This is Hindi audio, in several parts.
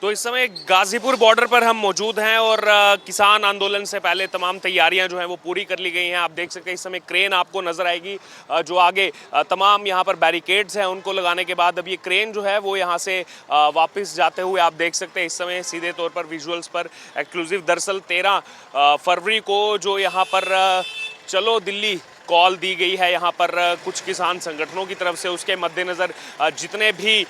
तो इस समय गाजीपुर बॉर्डर पर हम मौजूद हैं और किसान आंदोलन से पहले तमाम तैयारियां जो हैं वो पूरी कर ली गई हैं। आप देख सकते हैं इस समय क्रेन आपको नजर आएगी जो आगे तमाम यहां पर बैरिकेड्स हैं उनको लगाने के बाद अब ये क्रेन जो है वो यहां से वापस जाते हुए आप देख सकते हैं इस समय सीधे तौर पर विजुअल्स पर एक्सक्लूसिव। दरअसल 13 फरवरी को जो यहाँ पर चलो दिल्ली कॉल दी गई है यहाँ पर कुछ किसान संगठनों की तरफ से, उसके मद्देनज़र जितने भी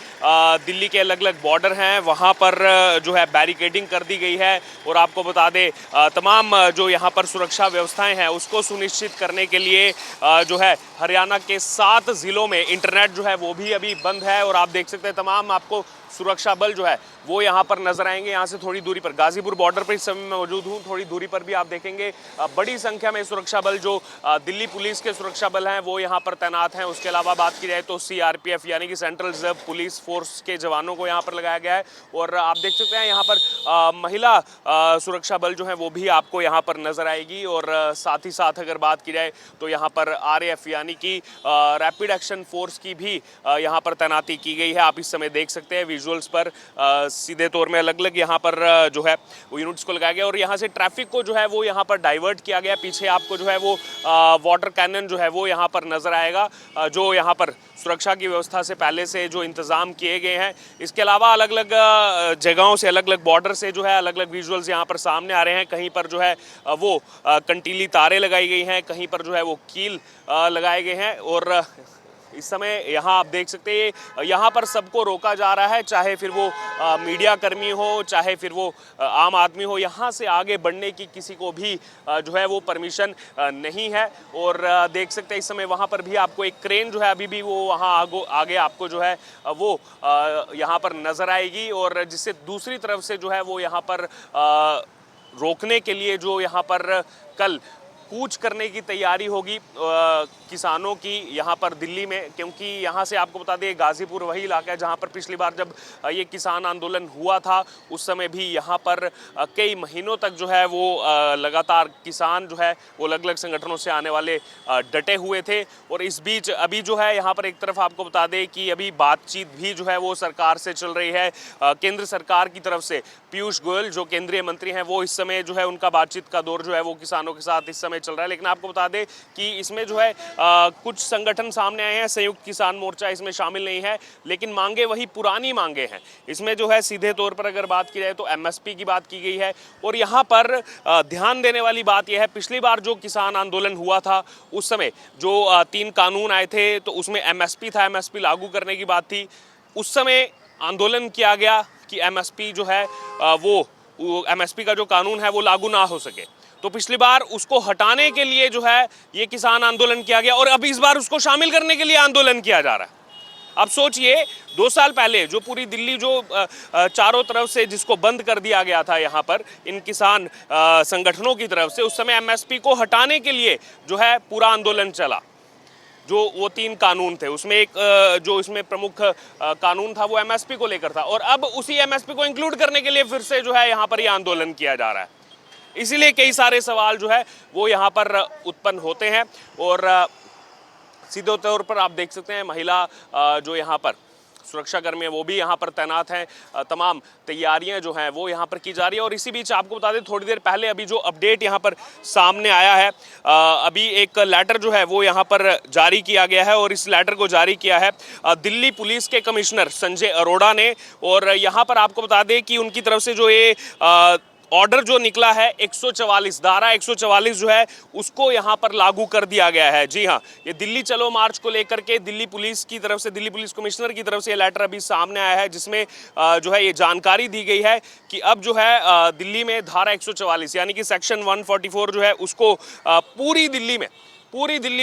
दिल्ली के अलग अलग बॉर्डर हैं वहाँ पर जो है बैरिकेडिंग कर दी गई है। और आपको बता दें तमाम जो यहाँ पर सुरक्षा व्यवस्थाएं हैं उसको सुनिश्चित करने के लिए जो है हरियाणा के 7 ज़िलों में इंटरनेट जो है वो भी अभी बंद है। और आप देख सकते हैं तमाम आपको सुरक्षा बल जो है वो यहाँ पर नजर आएंगे। यहाँ से थोड़ी दूरी पर गाजीपुर बॉर्डर पर इस समय मैं मौजूद हूँ, थोड़ी दूरी पर भी आप देखेंगे बड़ी संख्या में सुरक्षा बल जो दिल्ली पुलिस के सुरक्षा बल हैं वो यहाँ पर तैनात हैं। उसके अलावा बात की जाए तो सीआरपीएफ यानी कि सेंट्रल रिजर्व पुलिस फोर्स के जवानों को यहाँ पर लगाया गया है। और आप देख सकते हैं यहाँ पर महिला सुरक्षा बल जो है वो भी आपको यहाँ पर नजर आएगी। और साथ ही साथ अगर बात की जाए तो यहाँ पर आरएएफ यानी कि रैपिड एक्शन फोर्स की भी यहाँ पर तैनाती की गई है। आप इस समय देख सकते हैं विजुअल्स पर सीधे तौर में अलग अलग यहाँ पर जो है वो यूनिट्स को लगाया गया और यहाँ से ट्रैफिक को जो है वो यहाँ पर डाइवर्ट किया गया। पीछे आपको जो है वो वाटर कैनन जो है वो यहाँ पर नजर आएगा जो यहाँ पर सुरक्षा की व्यवस्था से पहले से जो इंतजाम किए गए हैं। इसके अलावा अलग अलग जगहों से अलग अलग बॉर्डर से जो है अलग अलग विजुअल्स यहाँ पर सामने आ रहे हैं। कहीं पर जो है वो कंटीली तारें लगाई गई हैं, कहीं पर जो है वो कील लगाए गए हैं। और इस समय यहाँ आप देख सकते हैं यहाँ पर सबको रोका जा रहा है, चाहे फिर वो मीडिया कर्मी हो चाहे फिर वो आम आदमी हो। यहाँ से आगे बढ़ने की किसी को भी जो है वो परमिशन नहीं है। और देख सकते हैं इस समय वहाँ पर भी आपको एक क्रेन जो है अभी भी वो वहाँ आगे आपको जो है वो यहाँ पर नज़र आएगी। और जिससे दूसरी तरफ से जो है वो यहाँ पर रोकने के लिए जो यहाँ पर कल कूच करने की तैयारी होगी किसानों की यहाँ पर दिल्ली में, क्योंकि यहाँ से आपको बता दें गाजीपुर वही इलाका है जहाँ पर पिछली बार जब ये किसान आंदोलन हुआ था उस समय भी यहाँ पर कई महीनों तक जो है वो लगातार किसान जो है वो अलग अलग संगठनों से आने वाले डटे हुए थे। और इस बीच अभी जो है यहाँ पर एक तरफ आपको बता दें कि अभी बातचीत भी जो है वो सरकार से चल रही है। केंद्र सरकार की तरफ से पीयूष गोयल जो केंद्रीय मंत्री हैं वो इस समय जो है उनका बातचीत का दौर जो है वो किसानों के साथ इस समय चल रहा है। लेकिन आपको बता दें कि इसमें जो है कुछ संगठन सामने आए हैं, संयुक्त किसान मोर्चा इसमें शामिल नहीं है, लेकिन मांगे वही पुरानी मांगे हैं। इसमें जो है सीधे तौर पर अगर बात की जाए तो एमएसपी की बात की गई है। और यहाँ पर ध्यान देने वाली बात यह है पिछली बार जो किसान आंदोलन हुआ था उस समय जो 3 कानून आए थे तो उसमें एमएसपी था, एमएसपी लागू करने की बात थी। उस समय आंदोलन किया गया कि एमएसपी जो है वो एमएसपी का जो कानून है वो लागू ना हो सके। तो पिछली बार उसको हटाने के लिए जो है ये किसान आंदोलन किया गया और अब इस बार उसको शामिल करने के लिए आंदोलन किया जा रहा है। अब सोचिए 2 साल पहले जो पूरी दिल्ली जो चारों तरफ से जिसको बंद कर दिया गया था यहाँ पर इन किसान संगठनों की तरफ से, उस समय एमएसपी को हटाने के लिए जो है पूरा आंदोलन चला। जो वो 3 कानून थे उसमें एक जो इसमें प्रमुख कानून था वो एमएसपी को लेकर था और अब उसी एमएसपी को इंक्लूड करने के लिए फिर से जो है यहाँ पर ये आंदोलन किया जा रहा है। इसीलिए कई सारे सवाल जो है वो यहाँ पर उत्पन्न होते हैं। और सीधे तौर पर आप देख सकते हैं महिला जो यहाँ पर सुरक्षाकर्मी है वो भी यहाँ पर तैनात हैं। तमाम तैयारियां जो हैं वो यहाँ पर की जा रही है। और इसी बीच आपको बता दें थोड़ी देर पहले अभी जो अपडेट यहाँ पर सामने आया है अभी एक लेटर जो है वो यहाँ पर जारी किया गया है और इस लेटर को जारी किया है दिल्ली पुलिस के कमिश्नर संजय अरोड़ा ने। और यहाँ पर आपको बता दें कि उनकी तरफ से जो ये ऑर्डर जो निकला है 144 धारा 144 जो है उसको यहाँ पर लागू कर दिया गया है। जी हाँ, ये दिल्ली चलो मार्च को लेकर के दिल्ली पुलिस की तरफ से, दिल्ली पुलिस कमिश्नर की तरफ से ये लेटर अभी सामने आया है जिसमें जो है ये जानकारी दी गई है कि अब जो है दिल्ली में धारा 144 यानी कि सेक्शन 144 जो है उसको पूरी दिल्ली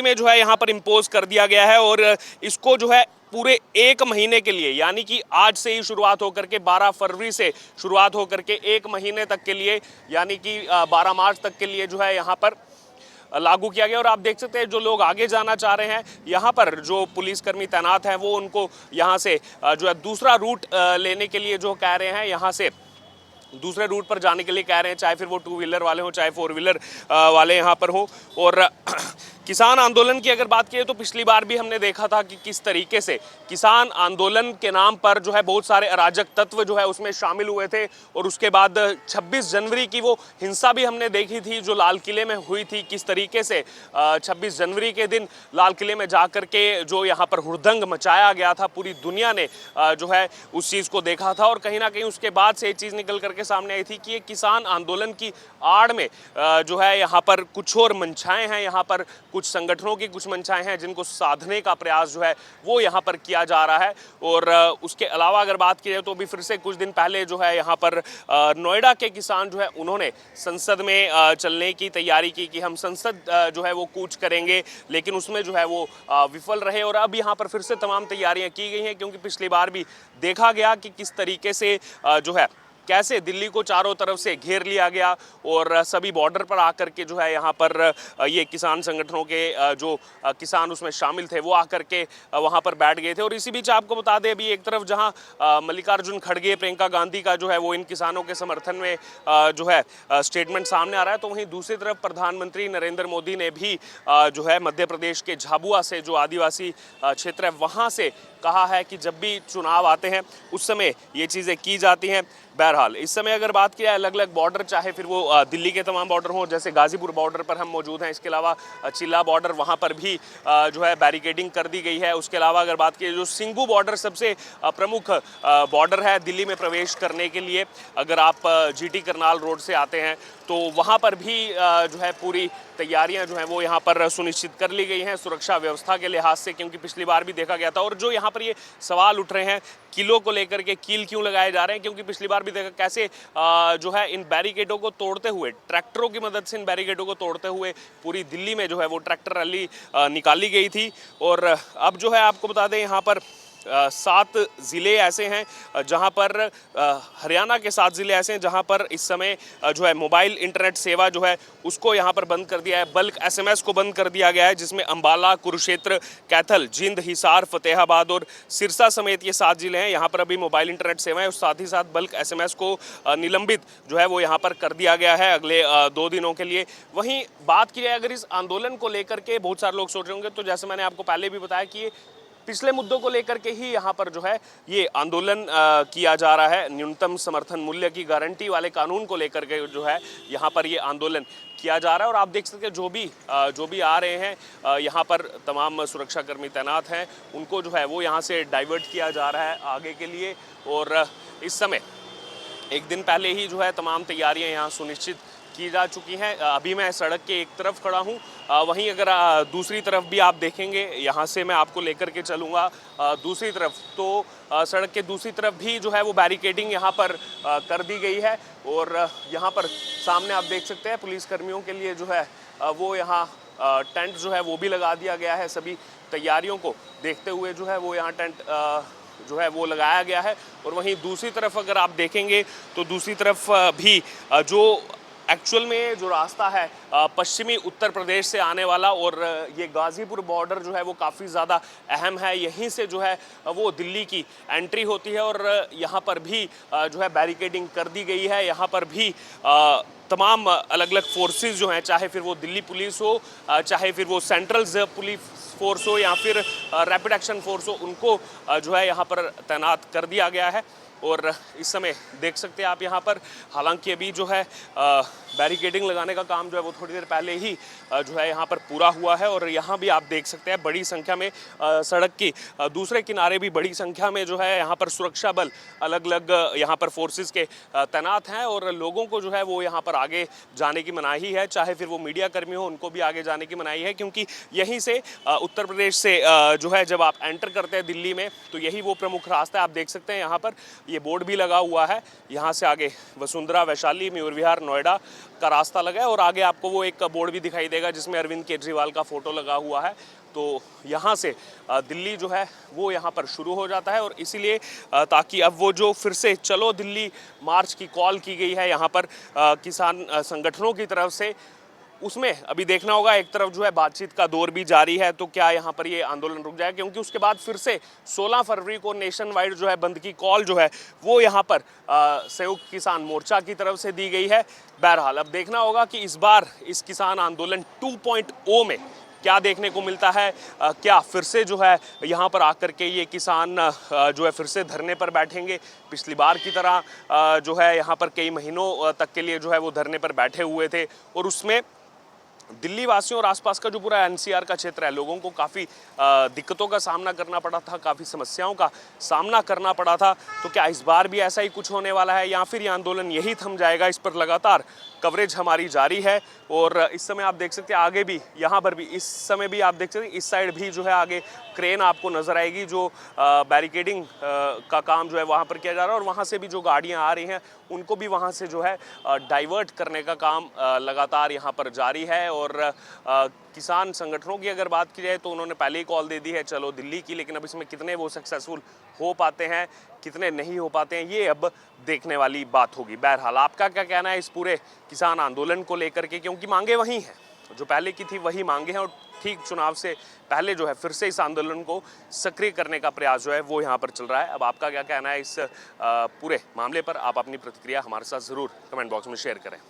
में जो है यहाँ पर इम्पोज कर दिया गया है। और इसको जो है पूरे 1 महीने के लिए यानी कि आज से ही शुरुआत होकर के 12 फरवरी से शुरुआत होकर के 1 महीने तक के लिए यानी कि 12 मार्च तक के लिए जो है यहाँ पर लागू किया गया। और आप देख सकते हैं जो लोग आगे जाना चाह रहे हैं यहाँ पर जो पुलिसकर्मी तैनात हैं वो उनको यहाँ से जो है दूसरा रूट लेने के लिए जो कह रहे हैं, यहाँ से दूसरे रूट पर जाने के लिए कह रहे हैं, चाहे फिर वो 2 व्हीलर वाले हों चाहे 4 व्हीलर वाले यहाँ पर हों। और किसान आंदोलन की अगर बात करें तो पिछली बार भी हमने देखा था कि किस तरीके से किसान आंदोलन के नाम पर जो है बहुत सारे अराजक तत्व जो है उसमें शामिल हुए थे और उसके बाद 26 जनवरी की वो हिंसा भी हमने देखी थी जो लाल किले में हुई थी। किस तरीके से 26 जनवरी के दिन लाल किले में जाकर के जो यहाँ पर हुड़दंग मचाया गया था, पूरी दुनिया ने जो है उस चीज़ को देखा था और कहीं ना कहीं उसके बाद से ये चीज़ निकल करके सामने आई थी कि ये किसान आंदोलन की आड़ में जो है यहाँ पर कुछ और मंशाएं हैं, यहाँ पर कुछ संगठनों की कुछ मंशाएं हैं जिनको साधने का प्रयास जो है वो यहाँ पर किया जा रहा है। और उसके अलावा अगर बात की जाए तो अभी फिर से कुछ दिन पहले जो है यहाँ पर नोएडा के किसान जो है उन्होंने संसद में चलने की तैयारी की कि हम संसद जो है वो कूच करेंगे, लेकिन उसमें जो है वो विफल रहे। और अब यहाँ पर फिर से तमाम तैयारियां की गई हैं क्योंकि पिछली बार भी देखा गया कि किस तरीके से जो है कैसे दिल्ली को चारों तरफ से घेर लिया गया और सभी बॉर्डर पर आकर के जो है यहाँ पर ये किसान संगठनों के जो किसान उसमें शामिल थे वो आकर के वहाँ पर बैठ गए थे। और इसी बीच आपको बता दें अभी एक तरफ जहाँ मल्लिकार्जुन खड़गे, प्रियंका गांधी का जो है वो इन किसानों के समर्थन में जो है स्टेटमेंट सामने आ रहा है, तो वहीं दूसरी तरफ प्रधानमंत्री नरेंद्र मोदी ने भी जो है मध्य प्रदेश के झाबुआ से जो आदिवासी क्षेत्र है वहाँ से कहा है कि जब भी चुनाव आते हैं उस समय ये चीज़ें की जाती हैं। बहरहाल इस समय अगर बात की जाए अलग अलग बॉर्डर, चाहे फिर वो दिल्ली के तमाम बॉर्डर हों, जैसे गाजीपुर बॉर्डर पर हम मौजूद हैं, इसके अलावा चिल्ला बॉर्डर वहाँ पर भी जो है बैरिकेडिंग कर दी गई है। उसके अलावा अगर बात की जाए जो सिंगू बॉर्डर सबसे प्रमुख बॉर्डर है दिल्ली में प्रवेश करने के लिए, अगर आप जीटी करनाल रोड से आते हैं तो वहाँ पर भी जो है पूरी तैयारियां जो हैं वो यहाँ पर सुनिश्चित कर ली गई हैं सुरक्षा व्यवस्था के लिहाज से, क्योंकि पिछली बार भी देखा गया था। और जो यहाँ पर ये सवाल उठ रहे हैं किलों को लेकर के, कील क्यों लगाए जा रहे हैं, क्योंकि पिछली बार भी देखा कैसे जो है इन बैरिकेडों को तोड़ते हुए, ट्रैक्टरों की मदद से इन बैरिकेडों को तोड़ते हुए पूरी दिल्ली में जो है वो ट्रैक्टर रैली निकाली गई थी। और अब जो है आपको बता दें यहाँ पर 7 ज़िले ऐसे हैं जहां पर हरियाणा के 7 ज़िले ऐसे हैं जहां पर इस समय जो है मोबाइल इंटरनेट सेवा जो है उसको यहां पर बंद कर दिया है। बल्क एसएमएस को बंद कर दिया गया है, जिसमें अंबाला, कुरुक्षेत्र, कैथल, जिंद, हिसार, फतेहाबाद और सिरसा समेत ये 7 ज़िले हैं। यहाँ पर अभी मोबाइल इंटरनेट सेवाएं और साथ ही साथ बल्क एसएमएस को निलंबित जो है वो यहाँ पर कर दिया गया है अगले 2 दिनों के लिए। वहीं बात की जाए अगर इस आंदोलन को लेकर के, बहुत सारे लोग सोच रहे होंगे, तो जैसे मैंने आपको पहले भी बताया कि पिछले मुद्दों को लेकर के ही यहाँ पर जो है ये आंदोलन किया जा रहा है। न्यूनतम समर्थन मूल्य की गारंटी वाले कानून को लेकर के जो है यहाँ पर ये आंदोलन किया जा रहा है। और आप देख सकते हैं जो भी आ रहे हैं यहाँ पर तमाम सुरक्षाकर्मी तैनात हैं, उनको जो है वो यहाँ से डाइवर्ट किया जा रहा है आगे के लिए। और इस समय एक दिन पहले ही जो है तमाम तैयारियां यहाँ सुनिश्चित की जा चुकी हैं। अभी मैं सड़क के एक तरफ खड़ा हूँ, वहीं अगर दूसरी तरफ भी आप देखेंगे, यहाँ से मैं आपको लेकर के चलूँगा दूसरी तरफ, तो सड़क के दूसरी तरफ भी जो है वो बैरिकेडिंग यहाँ पर कर दी गई है। और यहाँ पर सामने आप देख सकते हैं पुलिसकर्मियों के लिए जो है वो यहाँ टेंट जो है वो भी लगा दिया गया है। सभी तैयारियों को देखते हुए जो है वो यहाँ टेंट जो है वो लगाया गया है। और वहीं दूसरी तरफ अगर आप देखेंगे तो दूसरी तरफ भी जो एक्चुअल में जो रास्ता है पश्चिमी उत्तर प्रदेश से आने वाला, और ये गाज़ीपुर बॉर्डर जो है वो काफ़ी ज़्यादा अहम है, यहीं से जो है वो दिल्ली की एंट्री होती है। और यहाँ पर भी जो है बैरिकेडिंग कर दी गई है। यहाँ पर भी तमाम अलग अलग फोर्सेस जो हैं, चाहे फिर वो दिल्ली पुलिस हो, चाहे फिर वो सेंट्रल पुलिस फोर्स हो या फिर रैपिड एक्शन फोर्स हो, उनको जो है यहाँ पर तैनात कर दिया गया है। और इस समय देख सकते हैं आप यहाँ पर, हालांकि अभी जो है बैरिकेडिंग लगाने का काम जो है वो थोड़ी देर पहले ही जो है यहाँ पर पूरा हुआ है। और यहाँ भी आप देख सकते हैं बड़ी संख्या में सड़क की दूसरे किनारे भी बड़ी संख्या में जो है यहाँ पर सुरक्षा बल अलग अलग यहाँ पर फोर्सेस के तैनात हैं। और लोगों को जो है वो यहाँ पर आगे जाने की मनाही है, चाहे फिर वो मीडिया कर्मी हो, उनको भी आगे जाने की मनाही है, क्योंकि यहीं से उत्तर प्रदेश से जो है जब आप एंटर करते हैं दिल्ली में तो यही वो प्रमुख रास्ता है। आप देख सकते हैं यहाँ पर ये बोर्ड भी लगा हुआ है, यहाँ से आगे वसुंधरा, वैशाली, मयूर विहार, नोएडा का रास्ता लगा है। और आगे आपको वो एक बोर्ड भी दिखाई देगा जिसमें अरविंद केजरीवाल का फोटो लगा हुआ है। तो यहाँ से दिल्ली जो है वो यहाँ पर शुरू हो जाता है। और इसीलिए ताकि अब वो जो फिर से चलो दिल्ली मार्च की कॉल की गई है यहाँ पर किसान संगठनों की तरफ से, उसमें अभी देखना होगा। एक तरफ जो है बातचीत का दौर भी जारी है, तो क्या यहाँ पर ये आंदोलन रुक जाए, क्योंकि उसके बाद फिर से 16 फरवरी को नेशन वाइड जो है बंद की कॉल जो है वो यहाँ पर संयुक्त किसान मोर्चा की तरफ से दी गई है। बहरहाल अब देखना होगा कि इस बार इस किसान आंदोलन 2.0 में क्या देखने को मिलता है, क्या फिर से जो है यहाँ पर आकर के ये किसान जो है फिर से धरने पर बैठेंगे। पिछली बार की तरह जो है यहाँ पर कई महीनों तक के लिए जो है वो धरने पर बैठे हुए थे और उसमें दिल्ली वासियों और आसपास का जो पूरा एनसीआर का क्षेत्र है, लोगों को काफ़ी दिक्कतों का सामना करना पड़ा था, काफ़ी समस्याओं का सामना करना पड़ा था। तो क्या इस बार भी ऐसा ही कुछ होने वाला है या फिर ये आंदोलन यही थम जाएगा? इस पर लगातार कवरेज हमारी जारी है और इस समय आप देख सकते हैं आगे भी, यहाँ पर भी इस समय भी आप देख सकते हैं इस साइड भी जो है आगे क्रेन आपको नज़र आएगी, जो बैरिकेडिंग का काम जो है वहाँ पर किया जा रहा है और वहाँ से भी जो गाड़ियाँ आ रही हैं उनको भी वहाँ से जो है डाइवर्ट करने का काम लगातार यहाँ पर जारी है। और किसान संगठनों की अगर बात की जाए तो उन्होंने पहले ही कॉल दे दी है चलो दिल्ली की, लेकिन अब इसमें कितने वो सक्सेसफुल हो पाते हैं, कितने नहीं हो पाते हैं, ये अब देखने वाली बात होगी। बहरहाल आपका क्या कहना है इस पूरे किसान आंदोलन को लेकर के, क्योंकि मांगे वही हैं जो पहले की थी, वही मांगे हैं और ठीक चुनाव से पहले जो है फिर से इस आंदोलन को सक्रिय करने का प्रयास जो है वो यहाँ पर चल रहा है। अब आपका क्या कहना है इस पूरे मामले पर? आप अपनी प्रतिक्रिया हमारे साथ ज़रूर कमेंट बॉक्स में शेयर करें।